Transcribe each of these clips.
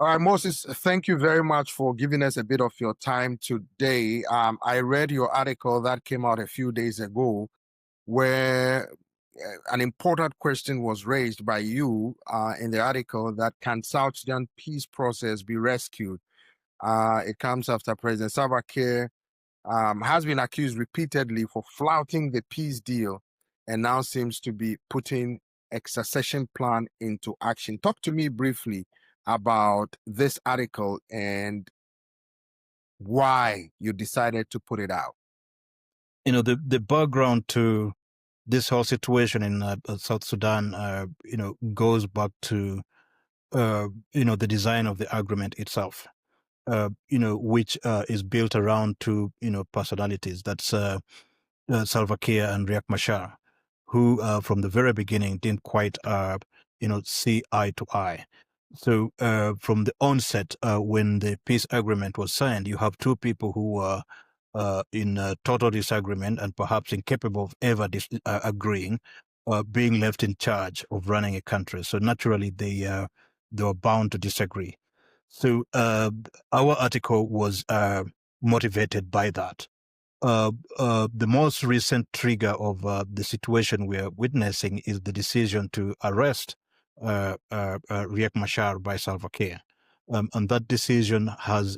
All right, Moses, thank you very much for giving us a bit of your time today. I read your article that came out a few days ago where an important question was raised by you in the article that can South Sudan peace process be rescued? It comes after President Salva Kiir has been accused repeatedly for flouting the peace deal and now seems to be putting a succession plan into action. Talk to me briefly about this article and why you decided to put it out. You know, the background to this whole situation in South Sudan, goes back to, the design of the agreement itself, which is built around two, personalities. That's Salva Kiir and Riek Machar, who from the very beginning didn't quite, see eye to eye. So from the onset, when the peace agreement was signed, you have two people who were in total disagreement and perhaps incapable of ever agreeing, being left in charge of running a country. So naturally, they were bound to disagree. So our article was motivated by that. The most recent trigger of the situation we are witnessing is the decision to arrest Riek Machar by Salva Kiir. And that decision has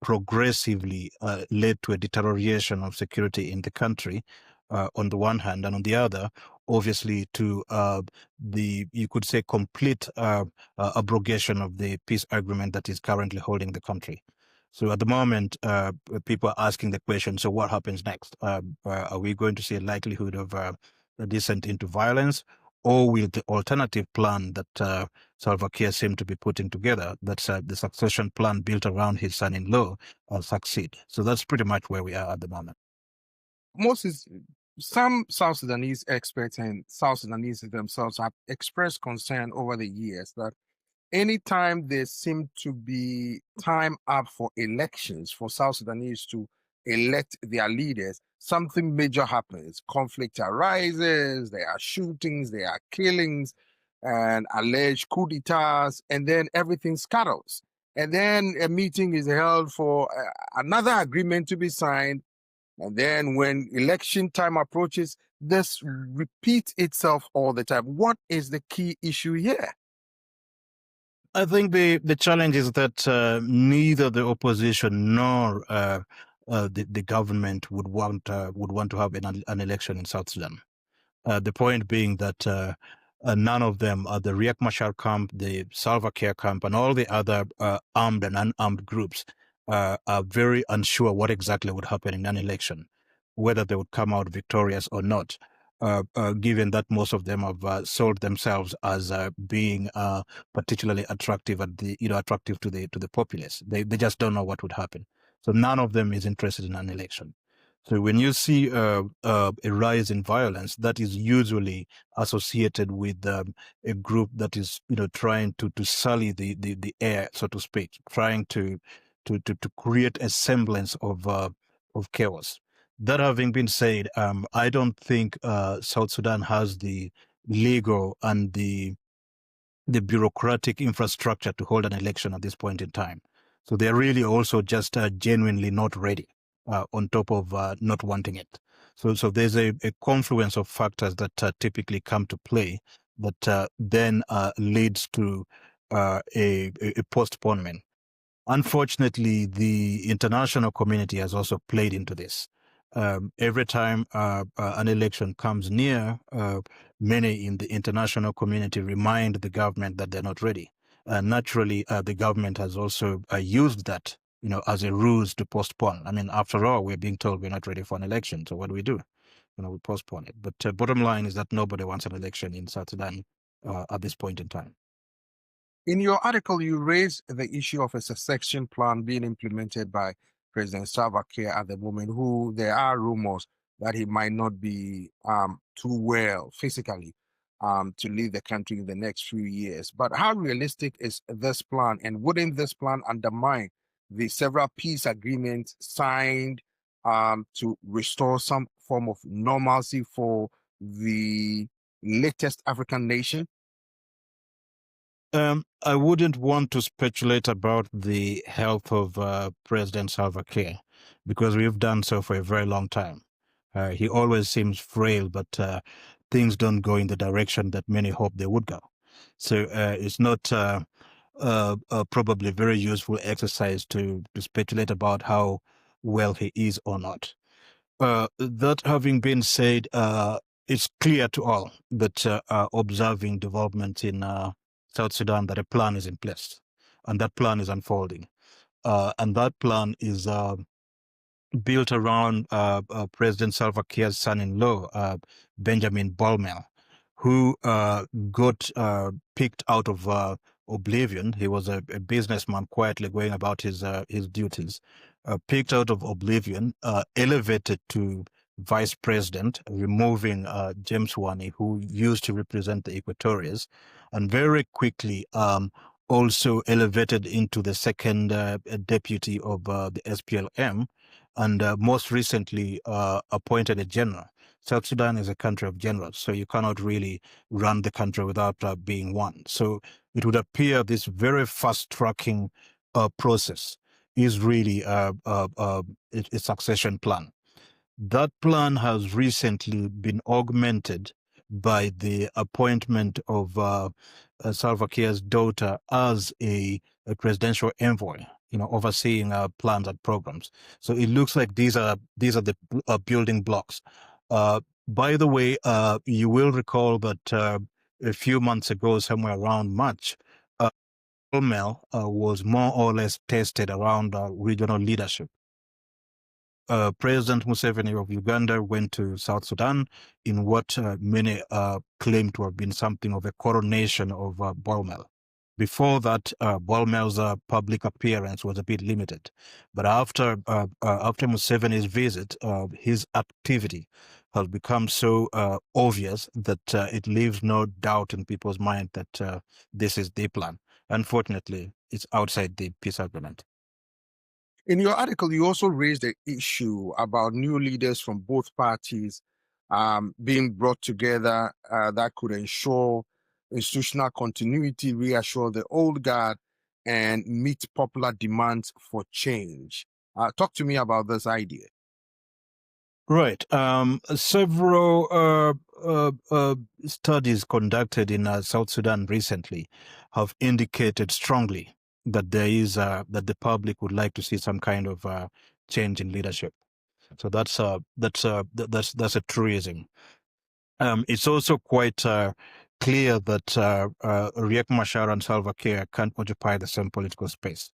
progressively led to a deterioration of security in the country, on the one hand, and on the other, obviously, to you could say, complete abrogation of the peace agreement that is currently holding the country. So at the moment, people are asking the question, so what happens next? Are we going to see a likelihood of a descent into violence? Or will the alternative plan that Salva Kiir seemed to be putting together, that's the succession plan built around his son-in-law, succeed? So that's pretty much where we are at the moment. Moses, some South Sudanese experts and South Sudanese themselves have expressed concern over the years that anytime there seem to be time up for elections for South Sudanese to elect their leaders, something major happens. Conflict arises, there are shootings, there are killings, and alleged coup d'etats, and then everything scatters. And then a meeting is held for another agreement to be signed. And then when election time approaches, this repeats itself all the time. What is the key issue here? I think the challenge is that neither the opposition nor the government would want to have an election in South Sudan. The point being that none of them, the Riek Machar camp, the Salva Kiir camp, and all the other armed and unarmed groups are very unsure what exactly would happen in an election, whether they would come out victorious or not. Given that most of them have sold themselves as being particularly attractive attractive to the populace. They just don't know what would happen. So none of them is interested in an election. So when you see a rise in violence, that is usually associated with a group that is trying to sully the air, so to speak, trying to create a semblance of chaos. That having been said, I don't think South Sudan has the legal and the bureaucratic infrastructure to hold an election at this point in time. So they're really also just genuinely not ready, on top of not wanting it. So there's a confluence of factors that typically come to play that then leads to a postponement. Unfortunately, the international community has also played into this. Every time an election comes near, many in the international community remind the government that they're not ready. Naturally, the government has also used that, as a ruse to postpone. I mean, after all, we're being told we're not ready for an election. So what do? We postpone it. But bottom line is that nobody wants an election in South Sudan at this point in time. In your article, you raised the issue of a succession plan being implemented by President Salva Kiir at the moment, who there are rumors that he might not be too well physically to lead the country in the next few years. But how realistic is this plan? And wouldn't this plan undermine the several peace agreements signed to restore some form of normalcy for the latest African nation? I wouldn't want to speculate about the health of President Salva Kiir, because we've done so for a very long time. He always seems frail, but things don't go in the direction that many hope they would go. So it's not probably a very useful exercise to speculate about how well he is or not. That having been said, it's clear to all that are observing developments in South Sudan that a plan is in place, and that plan is unfolding. And that plan is built around President Salva Kiir's son-in-law, Benjamin Bolmel, who got picked out of oblivion. He was a businessman quietly going about his duties, picked out of oblivion, elevated to vice president, removing James Wani, who used to represent the Equatorians, and very quickly also elevated into the second deputy of the SPLM, and most recently appointed a general. South Sudan is a country of generals, so you cannot really run the country without being one. So it would appear this very fast-tracking process is really a succession plan. That plan has recently been augmented by the appointment of Salva Kiir's daughter as a presidential envoy, overseeing plans and programs. So it looks like these are the building blocks. By the way, you will recall that a few months ago, somewhere around March, Bolmel was more or less tested around regional leadership. President Museveni of Uganda went to South Sudan in what many claim to have been something of a coronation of Bolmel. Before that, Bolmel's public appearance was a bit limited. But after Museveni's visit, his activity has become so obvious that it leaves no doubt in people's mind that this is the plan. Unfortunately, it's outside the peace agreement. In your article, you also raised the issue about new leaders from both parties being brought together that could ensure institutional continuity, reassure the old guard, and meet popular demands for change. Talk to me about this idea. Right. Several studies conducted in South Sudan recently have indicated strongly that there is that the public would like to see some kind of change in leadership. So that's a truism. It's also quite clear that Riek Machar and Salva Kiir can't occupy the same political space.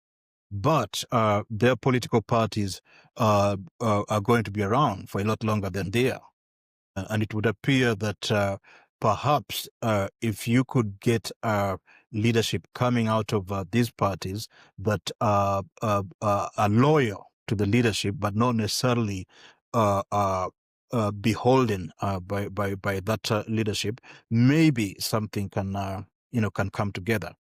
But their political parties are going to be around for a lot longer than they are. And it would appear that perhaps if you could get leadership coming out of these parties that are loyal to the leadership, but not necessarily beholden by that leadership, maybe something can come together.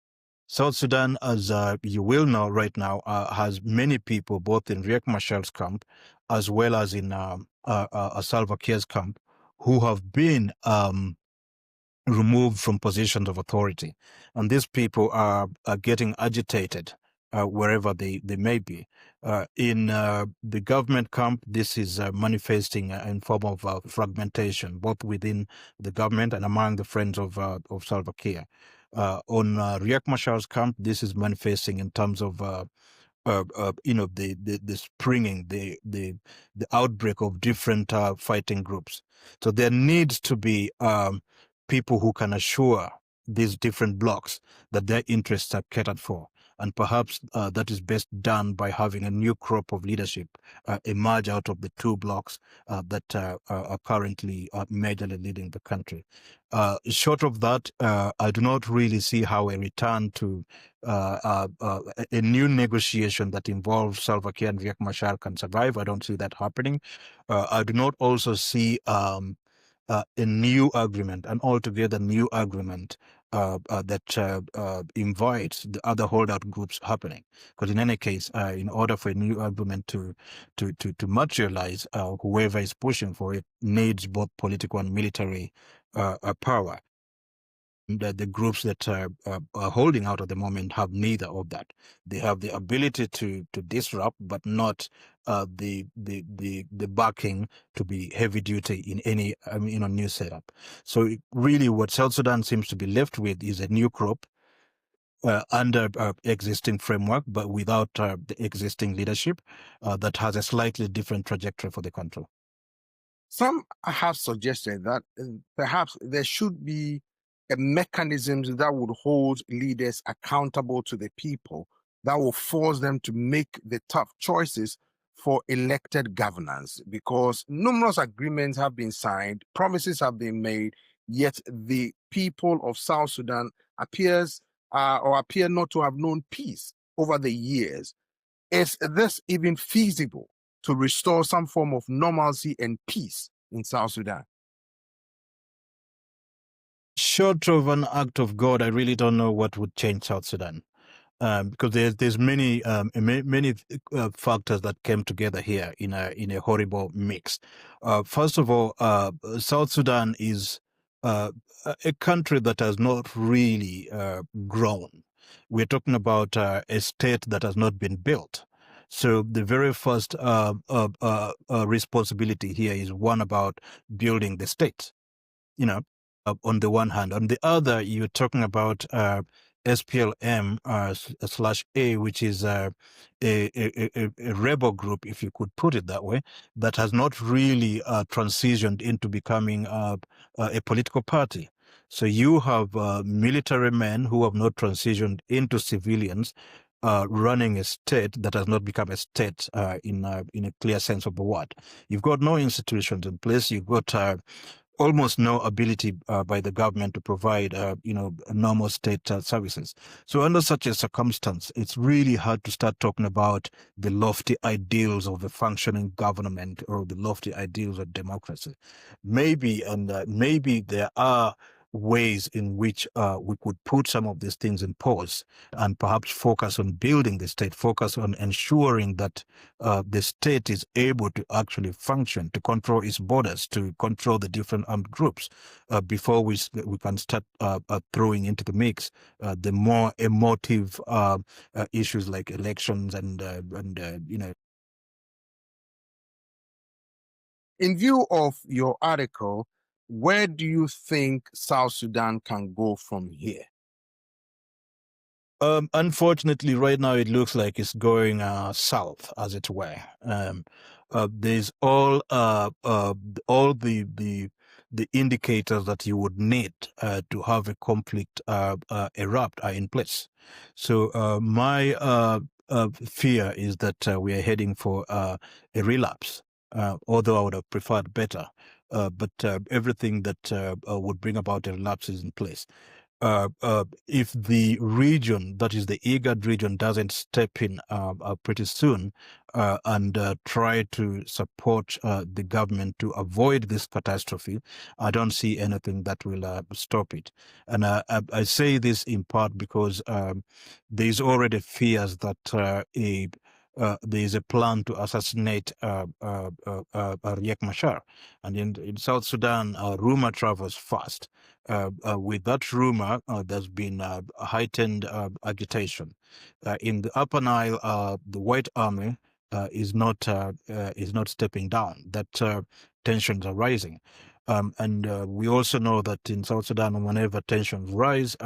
South Sudan, as you will know right now, has many people, both in Riek Machar's camp as well as in Salva Kiir's camp, who have been removed from positions of authority. And these people are getting agitated wherever they may be. In the government camp, this is manifesting in form of fragmentation, both within the government and among the friends of Salva Kiir. On Riek Machar's camp, this is manifesting in terms of the springing, the outbreak of different fighting groups. So there needs to be people who can assure these different blocks that their interests are catered for. And perhaps that is best done by having a new crop of leadership emerge out of the two blocks that are currently majorly leading the country. Short of that, I do not really see how a return to a new negotiation that involves Salva Kiir and Riek Machar can survive. I don't see that happening. I do not also see a new agreement, an altogether new agreement that invites the other holdout groups happening. Because in any case, in order for a new agreement to materialize, whoever is pushing for it needs both political and military power. The groups that are holding out at the moment have neither of that. They have the ability to disrupt, but not the backing to be heavy duty in any new setup. So really, what South Sudan seems to be left with is a new crop under existing framework, but without the existing leadership that has a slightly different trajectory for the country. Some have suggested that perhaps there should be a mechanism that would hold leaders accountable to the people, that will force them to make the tough choices for elected governance, because numerous agreements have been signed, promises have been made, yet the people of South Sudan appear not to have known peace over the years. Is this even feasible to restore some form of normalcy and peace in South Sudan? Short of an act of God, I really don't know what would change South Sudan. Because there's many factors that came together here in a horrible mix. First of all, South Sudan is a country that has not really grown. We're talking about a state that has not been built. So the very first responsibility here is one about building the state. On the one hand. On the other, you're talking about SPLM /A, which is a rebel group, if you could put it that way, that has not really transitioned into becoming a political party. So you have military men who have not transitioned into civilians running a state that has not become a state in a clear sense of the word. You've got no institutions in place. You've got almost no ability by the government to provide, normal state services. So under such a circumstance, it's really hard to start talking about the lofty ideals of a functioning government or the lofty ideals of democracy. Maybe there are ways in which we could put some of these things in pause and perhaps focus on building the state, focus on ensuring that the state is able to actually function, to control its borders, to control the different armed groups before we can start throwing into the mix the more emotive issues like elections and. In view of your article, where do you think South Sudan can go from here? Unfortunately, right now it looks like it's going south, as it were. There's all the indicators that you would need to have a conflict erupt are in place. So my fear is that we are heading for a relapse. Although I would have preferred better, but everything that would bring about a relapse is in place. If the region, that is the IGAD region, doesn't step in pretty soon and try to support the government to avoid this catastrophe, I don't see anything that will stop it. And I say this in part because there's already fears that there is a plan to assassinate Riek Machar. And in South Sudan, rumor travels fast. With that rumor, there's been heightened agitation. In the Upper Nile, the White Army is not stepping down. That tensions are rising. And we also know that in South Sudan, whenever tensions rise,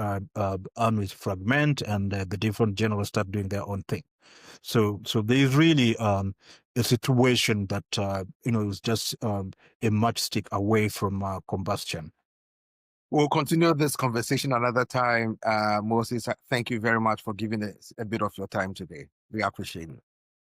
armies fragment and the different generals start doing their own thing. So there's really a situation that is just a matchstick away from combustion. We'll continue this conversation another time. Moses, thank you very much for giving us a bit of your time today. We appreciate it.